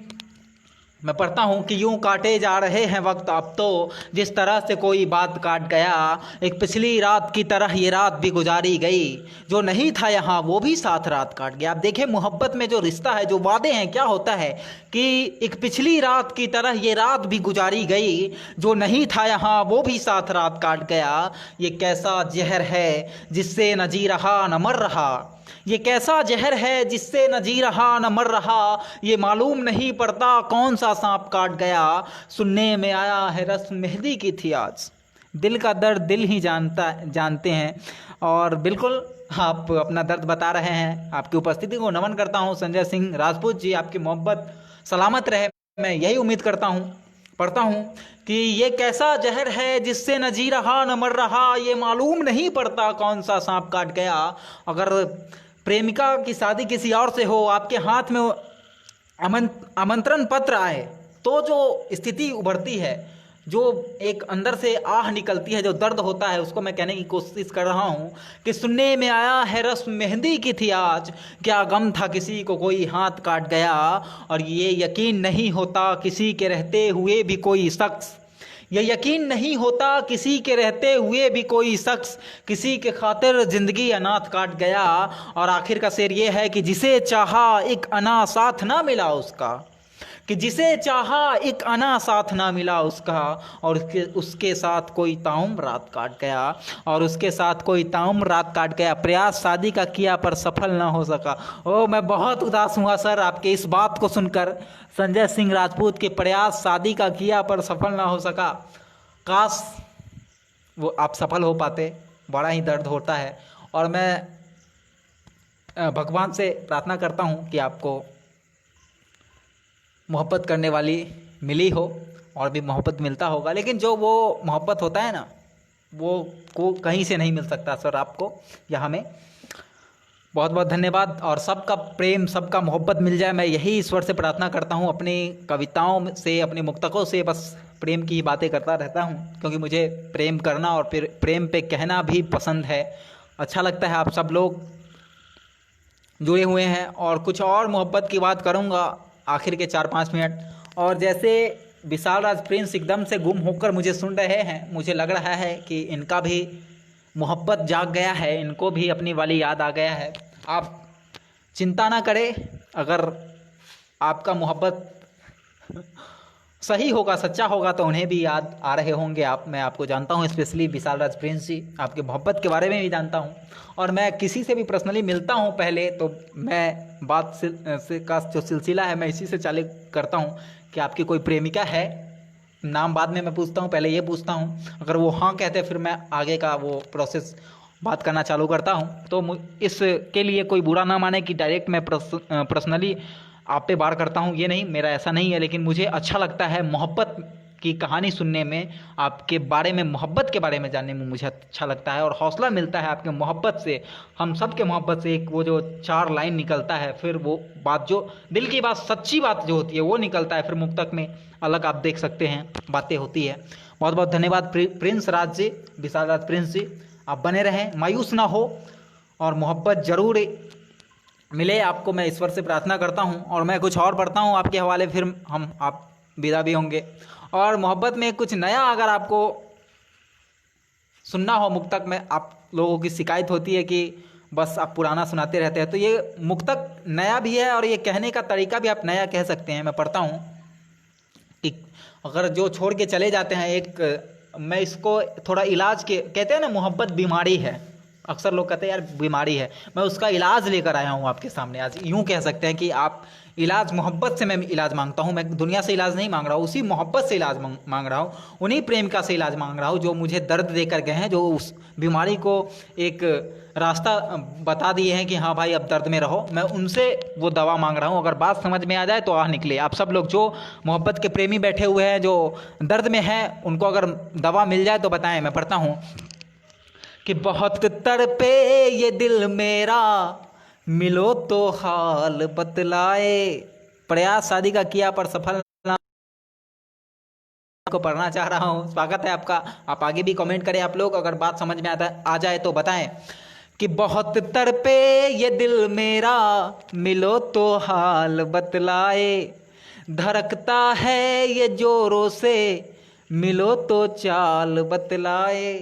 मैं पढ़ता हूँ कि यूं काटे जा रहे हैं वक्त अब तो, जिस तरह से कोई बात काट गया, एक पिछली रात की तरह ये रात भी गुजारी गई, जो नहीं था यहाँ वो भी साथ रात काट गया। आप देखें मोहब्बत में जो रिश्ता है, जो वादे हैं, क्या होता है कि एक पिछली रात की तरह ये रात भी गुजारी गई, जो नहीं था यहाँ वो भी साथ रात काट गया। ये कैसा जहर है जिससे न जी रहा न मर रहा, ये कैसा जहर है जिससे न जी रहा न मर रहा, ये मालूम नहीं पड़ता कौन सा सांप काट गया, सुनने में आया है रस्म मेहंदी की थी आज। दिल का दर्द दिल ही जानते हैं। और बिल्कुल आप अपना दर्द बता रहे हैं। आपकी उपस्थिति को नमन करता हूं संजय सिंह राजपूत जी। आपकी मोहब्बत सलामत रहे, मैं यही उम्मीद करता हूं। पढ़ता हूं कि ये कैसा जहर है जिससे न जी रहा न मर रहा, ये मालूम नहीं पड़ता कौन सा सांप काट गया। अगर प्रेमिका की शादी किसी और से हो, आपके हाथ में आमंत्रण पत्र आए, तो जो स्थिति उभरती है, जो एक अंदर से आह निकलती है, जो दर्द होता है, उसको मैं कहने की कोशिश कर रहा हूँ कि सुनने में आया है रस्म मेहंदी की थी आज, क्या गम था किसी को कोई हाथ काट गया। और ये यकीन नहीं होता किसी के रहते हुए भी कोई शख्स, ये यकीन नहीं होता किसी के रहते हुए भी कोई शख्स, किसी के खातिर ज़िंदगी अनाथ काट गया। और आखिर का शेर ये है कि जिसे चाहा एक अना साथ ना मिला उसका, कि जिसे चाहा एक अना साथ ना मिला उसका, और उसके साथ कोई ताउम्र रात काट गया, और उसके साथ कोई ताउम्र रात काट गया। प्रयास शादी का किया पर सफल ना हो सका। ओ मैं बहुत उदास हुआ सर आपके इस बात को सुनकर, संजय सिंह राजपूत के प्रयास शादी का किया पर सफल ना हो सका। काश वो आप सफल हो पाते, बड़ा ही दर्द होता है। और मैं भगवान से प्रार्थना करता हूँ कि आपको मोहब्बत करने वाली मिली हो, और भी मोहब्बत मिलता होगा, लेकिन जो वो मोहब्बत होता है ना, वो को कहीं से नहीं मिल सकता सर आपको यहाँ में। बहुत बहुत धन्यवाद। और सबका प्रेम, सबका मोहब्बत मिल जाए, मैं यही ईश्वर से प्रार्थना करता हूँ। अपनी कविताओं से, अपनी मुक्तकों से बस प्रेम की बातें करता रहता हूँ, क्योंकि मुझे प्रेम करना और फिर प्रेम पे कहना भी पसंद है। अच्छा लगता है आप सब लोग जुड़े हुए हैं। और कुछ और मोहब्बत की बात करूँगा आखिर के 4-5 मिनट। और जैसे विशाल राज प्रिंस एकदम से गुम होकर मुझे सुन रहे हैं, मुझे लग रहा है कि इनका भी मोहब्बत जाग गया है, इनको भी अपनी वाली याद आ गया है। आप चिंता ना करें, अगर आपका मोहब्बत सही होगा, सच्चा होगा, तो उन्हें भी याद आ रहे होंगे आप। मैं आपको जानता हूँ, स्पेशली विशाल राज प्रिंस जी, आपके मोहब्बत के बारे में भी जानता हूँ। और मैं किसी से भी पर्सनली मिलता हूँ पहले, तो मैं बात से का जो सिलसिला है मैं इसी से चालू करता हूँ कि आपकी कोई प्रेमिका है। नाम बाद में मैं पूछता हूँ, पहले ये पूछता हूँ। अगर वो हाँ कहते हैं, फिर मैं आगे का वो प्रोसेस बात करना चालू करता हूँ। तो इसके लिए कोई बुरा ना माने कि डायरेक्ट मैं पर्सनली आप पे बार करता हूँ, ये नहीं, मेरा ऐसा नहीं है। लेकिन मुझे अच्छा लगता है मोहब्बत की कहानी सुनने में, आपके बारे में, मोहब्बत के बारे में जानने में मुझे अच्छा लगता है। और हौसला मिलता है आपके मोहब्बत से, हम सब के मोहब्बत से। एक वो जो 4 लाइन निकलता है, फिर वो बात जो दिल की बात, सच्ची बात जो होती है, वो निकलता है। फिर मुक्तक में अलग आप देख सकते हैं बातें होती है। बहुत बहुत धन्यवाद प्रिंस राज जी, विशाल राज प्रिंस जी। आप बने रहें, मायूस ना हो, और मोहब्बत ज़रूर मिले आपको, मैं ईश्वर से प्रार्थना करता हूँ। और मैं कुछ और पढ़ता हूँ आपके हवाले, फिर आप विदा भी होंगे। और मोहब्बत में कुछ नया अगर आपको सुनना हो मुक्तक में, आप लोगों की शिकायत होती है कि बस आप पुराना सुनाते रहते हैं, तो ये मुक्तक नया भी है, और ये कहने का तरीका भी आप नया कह सकते हैं। मैं पढ़ता हूँ कि अगर जो छोड़ के चले जाते हैं, मैं इसको थोड़ा इलाज के कहते हैं ना, मोहब्बत बीमारी है। अक्सर लोग कहते हैं यार बीमारी है, मैं उसका इलाज लेकर आया हूँ आपके सामने आज। यूँ कह सकते हैं कि आप इलाज, मोहब्बत से मैं इलाज मांगता हूँ। मैं दुनिया से इलाज नहीं मांग रहा हूँ, उसी मोहब्बत से इलाज मांग रहा हूँ, उन्हीं प्रेमिका से इलाज मांग रहा हूँ जो मुझे दर्द देकर गए हैं, जो उस बीमारी को एक रास्ता बता दिए हैं कि हाँ भाई अब दर्द में रहो। मैं उनसे वो दवा मांग रहा हूँ। अगर बात समझ में आ जाए तो आह निकले। आप सब लोग जो मोहब्बत के प्रेमी बैठे हुए हैं, जो दर्द में हैं, उनको अगर दवा मिल जाए तो बताएं। मैं पढ़ता हूँ कि बहुत तड़पे ये दिल मेरा, मिलो तो हाल बतलाए। प्रयास शादी का किया पर सफल ना को पढ़ना चाह रहा हूँ। स्वागत है आपका, आप आगे भी कमेंट करें आप लोग। अगर बात समझ में आ जाए तो बताएं कि बहुत तड़पे ये दिल मेरा, मिलो तो हाल बतलाए। धड़कता है ये जोरों से, मिलो तो चाल बतलाए।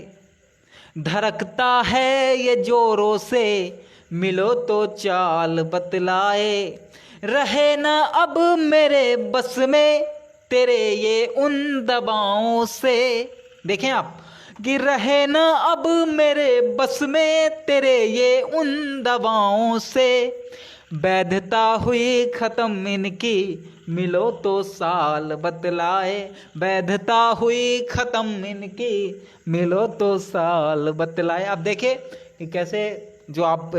धड़कता है ये जोरों से, मिलो तो चाल बतलाए। रहे ना अब मेरे बस में तेरे ये उन दबाओं से। देखें आप कि रहे न अब मेरे बस में तेरे ये उन दवाओं से, वैधता हुई खत्म इनकी मिलो तो साल बतलाए, वैधता हुई खत्म इनकी मिलो तो साल बतलाए। अब देखे कि कैसे जो आप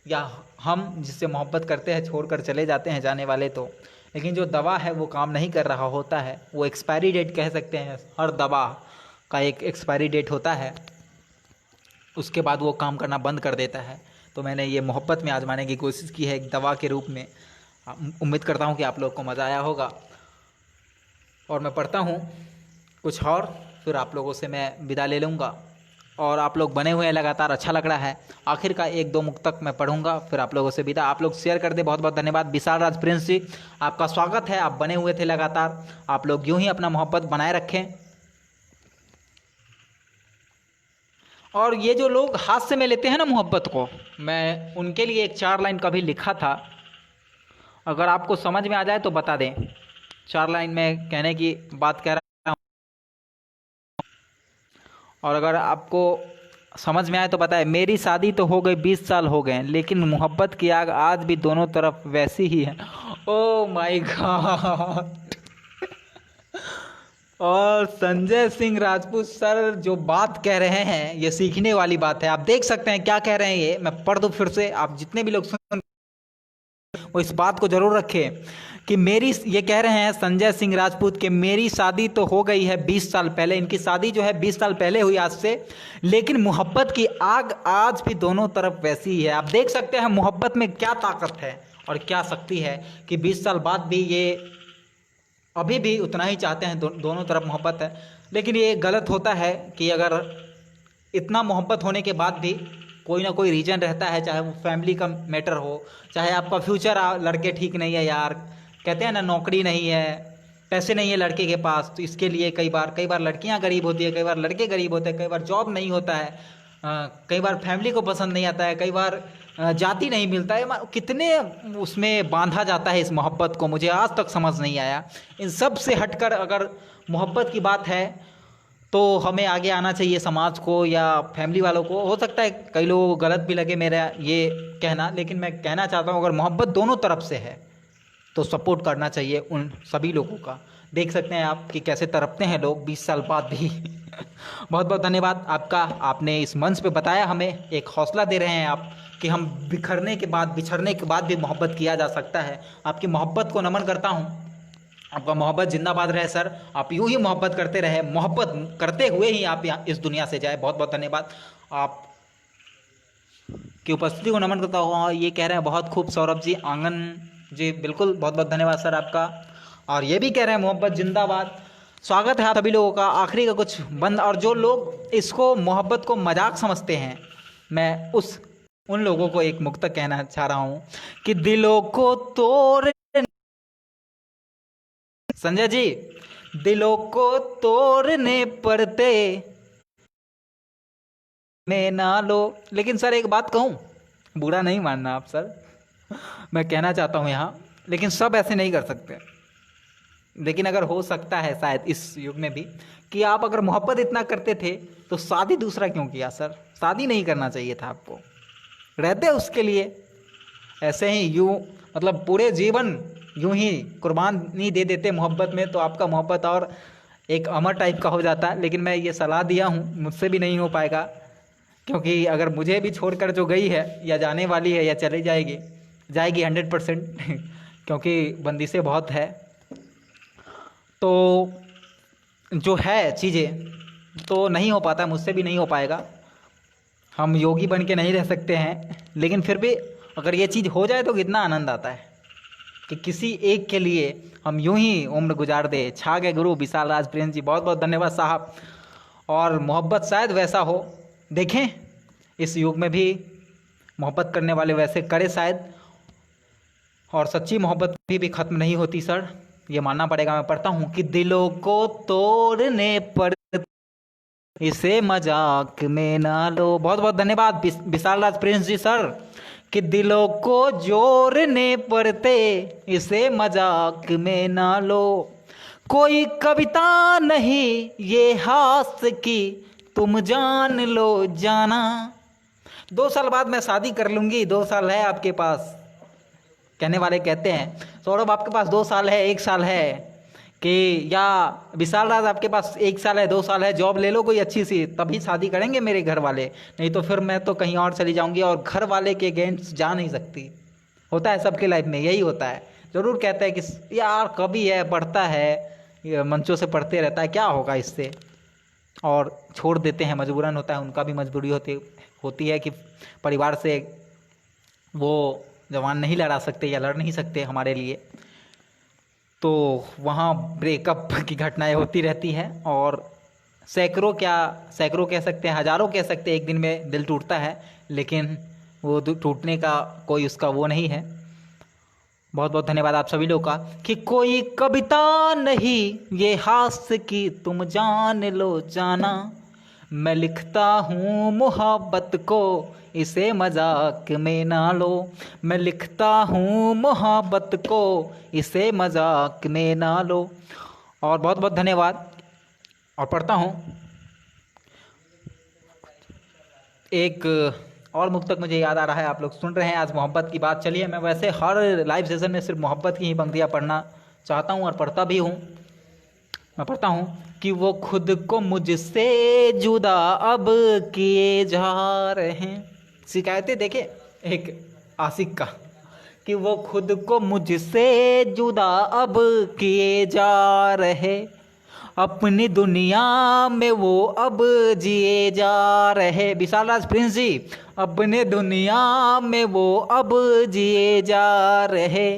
या हम जिससे मोहब्बत करते हैं छोड़कर चले जाते हैं जाने वाले तो, लेकिन जो दवा है वो काम नहीं कर रहा होता है, वो एक्सपायरी डेट कह सकते हैं, हर दवा का एक एक्सपायरी डेट होता है, उसके बाद वो काम करना बंद कर देता है। तो मैंने ये मोहब्बत में आजमाने की कोशिश की है एक दवा के रूप में। उम्मीद करता हूँ कि आप लोग को मज़ा आया होगा। और मैं पढ़ता हूँ कुछ और, फिर आप लोगों से मैं विदा ले लूँगा। और आप लोग बने हुए हैं लगातार, अच्छा लग रहा है। आखिर का 1-2 मुक्तक मैं पढ़ूंगा, फिर आप लोगों से विदा। आप लोग शेयर कर दे, बहुत बहुत धन्यवाद। विशाल राज प्रिंस जी, आपका स्वागत है, आप बने हुए थे लगातार। आप लोग यूं ही अपना मोहब्बत बनाए रखें। और ये जो लोग हाथ से में लेते हैं ना मोहब्बत को, मैं उनके लिए एक 4 लाइन कभी लिखा था, अगर आपको समझ में आ जाए तो बता दें। 4 लाइन में कहने की बात कह रहा हूँ, और अगर आपको समझ में आए तो बताएं। मेरी शादी तो हो गई 20 साल हो गए, लेकिन मोहब्बत की आग आज भी दोनों तरफ वैसी ही है। Oh my God. और संजय सिंह राजपूत सर जो बात कह रहे हैं ये सीखने वाली बात है। आप देख सकते हैं क्या कह रहे हैं, ये मैं पढ़ दूं फिर से, आप जितने भी लोग सुन वो इस बात को जरूर रखें कि मेरी, ये कह रहे हैं संजय सिंह राजपूत कि मेरी शादी तो हो गई है 20 साल पहले, इनकी शादी जो है 20 साल पहले हुई आज से, लेकिन मोहब्बत की आग आज भी दोनों तरफ वैसी ही है। आप देख सकते हैं मोहब्बत में क्या ताकत है और क्या शक्ति है कि 20 साल बाद भी ये अभी भी उतना ही चाहते हैं, दोनों तरफ मोहब्बत है। लेकिन ये गलत होता है कि अगर इतना मोहब्बत होने के बाद भी कोई ना कोई रीज़न रहता है, चाहे वो फैमिली का मैटर हो, चाहे आपका फ्यूचर, लड़के ठीक नहीं है यार, कहते हैं ना नौकरी नहीं है, पैसे नहीं है लड़के के पास, तो इसके लिए कई बार लड़कियां गरीब होती है, कई बार लड़के गरीब होते हैं, कई बार जॉब नहीं होता है, कई बार फैमिली को पसंद नहीं आता है, कई बार जाति नहीं मिलता है, कितने उसमें बांधा जाता है इस मोहब्बत को, मुझे आज तक समझ नहीं आया। इन सब से हटकर अगर मोहब्बत की बात है तो हमें आगे आना चाहिए, समाज को या फैमिली वालों को। हो सकता है कई लोगों को गलत भी लगे मेरा ये कहना, लेकिन मैं कहना चाहता हूँ अगर मोहब्बत दोनों तरफ से है तो सपोर्ट करना चाहिए उन सभी लोगों का। देख सकते हैं आप कि कैसे तड़पते हैं लोग 20 साल बाद भी। बहुत बहुत धन्यवाद आपका, आपने इस मंच पे बताया, हमें एक हौसला दे रहे हैं आप कि हम बिछड़ने के बाद भी मोहब्बत किया जा सकता है। आपकी मोहब्बत को नमन करता हूँ, आपका मोहब्बत जिंदाबाद रहे सर, आप यूं ही मोहब्बत करते रहे, मोहब्बत करते हुए ही आप यहाँ इस दुनिया से जाए। बहुत बहुत धन्यवाद, आप की उपस्थिति को नमन करता हूँ। ये कह रहे हैं बहुत खूब सौरभ जी, आंगन जी, बिल्कुल बहुत बहुत धन्यवाद सर आपका। और ये भी कह रहे हैं मोहब्बत जिंदाबाद। स्वागत है आप सभी लोगों का। आखिरी का कुछ बंद, और जो लोग इसको मोहब्बत को मजाक समझते हैं, मैं उन लोगों को एक मुक्तक कहना चाह रहा हूँ कि दिलों को तोड़, संजय जी, दिलों को तोड़ने पड़ते में ना लो। लेकिन सर एक बात कहूँ, बुरा नहीं मानना आप सर, मैं कहना चाहता हूँ यहाँ, लेकिन सब ऐसे नहीं कर सकते। लेकिन अगर हो सकता है शायद इस युग में भी कि आप अगर मोहब्बत इतना करते थे तो शादी दूसरा क्यों किया सर? शादी नहीं करना चाहिए था आपको, रहते उसके लिए ऐसे ही यूँ, मतलब पूरे जीवन यूं ही कुर्बानी दे देते मोहब्बत में, तो आपका मोहब्बत और एक अमर टाइप का हो जाता। लेकिन मैं ये सलाह दिया हूँ, मुझसे भी नहीं हो पाएगा, क्योंकि अगर मुझे भी छोड़कर जो गई है या जाने वाली है या चली जाएगी 100%, क्योंकि बंदिशें बहुत है, तो जो है चीज़ें तो नहीं हो पाता, मुझसे भी नहीं हो पाएगा। हम योगी बन के नहीं रह सकते हैं, लेकिन फिर भी अगर ये चीज़ हो जाए तो कितना आनंद आता है कि किसी एक के लिए हम यूं ही उम्र गुजार दे। छा गए गुरु विशाल राज प्रिंस जी, बहुत बहुत धन्यवाद साहब। और मोहब्बत शायद वैसा हो, देखें इस युग में भी मोहब्बत करने वाले वैसे करे शायद, और सच्ची मोहब्बत भी ख़त्म नहीं होती सर, ये मानना पड़ेगा। मैं पढ़ता हूँ कि दिलों को तोड़ने पर इसे मजाक में ना लो। बहुत बहुत धन्यवाद विशाल राज प्रिंस जी सर, कि दिलों को जोड़ने पड़ते इसे मजाक में ना लो। कोई कविता नहीं ये हास्य की तुम जान लो जाना। 2 साल बाद मैं शादी कर लूँगी, 2 साल है आपके पास, कहने वाले कहते हैं सौरभ आपके पास 2 साल है, 1 साल है कि, या विशाल राज आपके पास 1 साल है, 2 साल है, जॉब ले लो कोई अच्छी सी, तभी शादी करेंगे मेरे घर वाले, नहीं तो फिर मैं तो कहीं और चली जाऊंगी और घर वाले के अगेंस्ट जा नहीं सकती। होता है सबके लाइफ में, यही होता है। ज़रूर कहते हैं कि यार कभी है, पढ़ता है, ये मंचों से पढ़ते रहता है, क्या होगा इससे, और छोड़ देते हैं, मजबूरन होता है, उनका भी मजबूरी होती है कि परिवार से वो जवान नहीं लड़ा सकते या लड़ नहीं सकते हमारे लिए, तो वहाँ ब्रेकअप की घटनाएं होती रहती हैं और सैकड़ों कह सकते हैं, हज़ारों कह सकते हैं, एक दिन में दिल टूटता है, लेकिन वो टूटने का कोई उसका वो नहीं है। बहुत बहुत धन्यवाद आप सभी लोगों का। कि कोई कविता नहीं ये हास्य की तुम जान लो जाना, मैं लिखता हूँ मोहब्बत को इसे मजाक में ना लो, मैं लिखता हूँ मोहब्बत को इसे मजाक में ना लो। और बहुत बहुत धन्यवाद। और पढ़ता हूँ एक और मुक्तक मुझे याद आ रहा है, आप लोग सुन रहे हैं, आज मोहब्बत की बात चली है। मैं वैसे हर लाइव सेशन में सिर्फ मोहब्बत की ही पंक्तियाँ पढ़ना चाहता हूँ और पढ़ता भी हूँ। मैं पढ़ता हूँ कि वो खुद को मुझसे जुदा अब किए जा रहे हैं। शिकायतें देखे एक आशिक का, कि वो खुद को मुझसे जुदा अब किए जा रहे, अपनी दुनिया में वो अब जिए जा रहे। विशाल राज प्रिंस जी, अपने दुनिया में वो अब जिए जा रहे।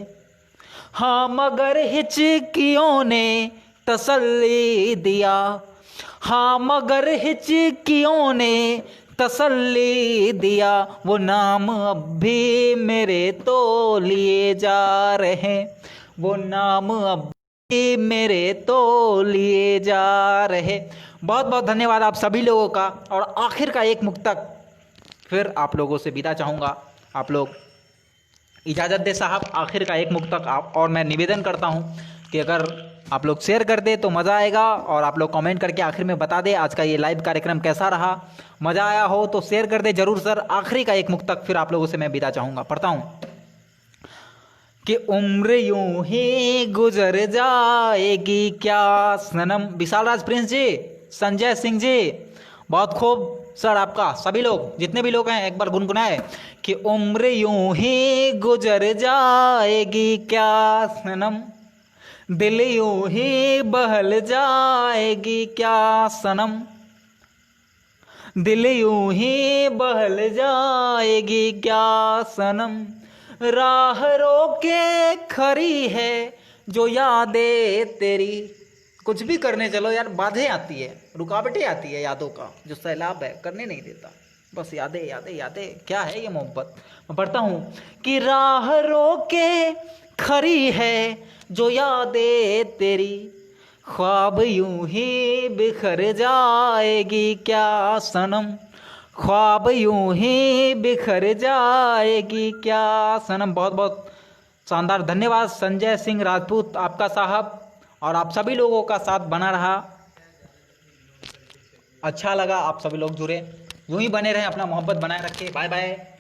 हाँ मगर हिचकियों ने तसल्ली दिया, हाँ मगर हिचकियों ने तसल्ली दिया, वो नाम अब भी मेरे तो लिए जा रहे, वो नाम अब भी मेरे तो लिए जा रहे। बहुत बहुत धन्यवाद आप सभी लोगों का। और आखिर का एक मुक्तक फिर आप लोगों से विदा चाहूँगा, आप लोग इजाज़त दे साहब। आखिर का एक मुक्तक आप, और मैं निवेदन करता हूँ कि अगर आप लोग शेयर कर दे तो मज़ा आएगा, और आप लोग कमेंट करके आखिर में बता दे आज का ये लाइव कार्यक्रम कैसा रहा। मज़ा आया हो तो शेयर कर दे ज़रूर सर। आखिरी का एक मुक्तक फिर आप लोगों से मैं विदा चाहूँगा, पढ़ता हूँ कि उम्र यूं ही गुजर जाएगी क्या सनम। विशाल राज प्रिंस जी, संजय सिंह जी, बहुत खूब सर आपका। सभी लोग जितने भी लोग हैं एक बार गुनगुनाए कि उम्र यूं ही गुजर जाएगी क्या सनम, दिल यूं ही बहल जाएगी क्या सनम, दिल यूं ही बहल जाएगी क्या सनम, राह रोके खड़ी है जो यादें तेरी। कुछ भी करने चलो यार बाधे आती है, रुकावटें आती है, यादों का जो सैलाब है करने नहीं देता, बस यादें यादें यादें। क्या है ये मोहब्बत। मैं पढ़ता हूँ कि राह रोके खड़ी है जो यादें तेरी, ख्वाब यूं ही बिखर जाएगी क्या सनम, ख्वाब यूं ही बिखर जाएगी क्या सनम। बहुत बहुत शानदार धन्यवाद संजय सिंह राजपूत आपका साहब, और आप सभी लोगों का साथ बना रहा, अच्छा लगा, आप सभी लोग जुड़े, यूं ही बने रहें, अपना मोहब्बत बनाए रखें। Bye bye.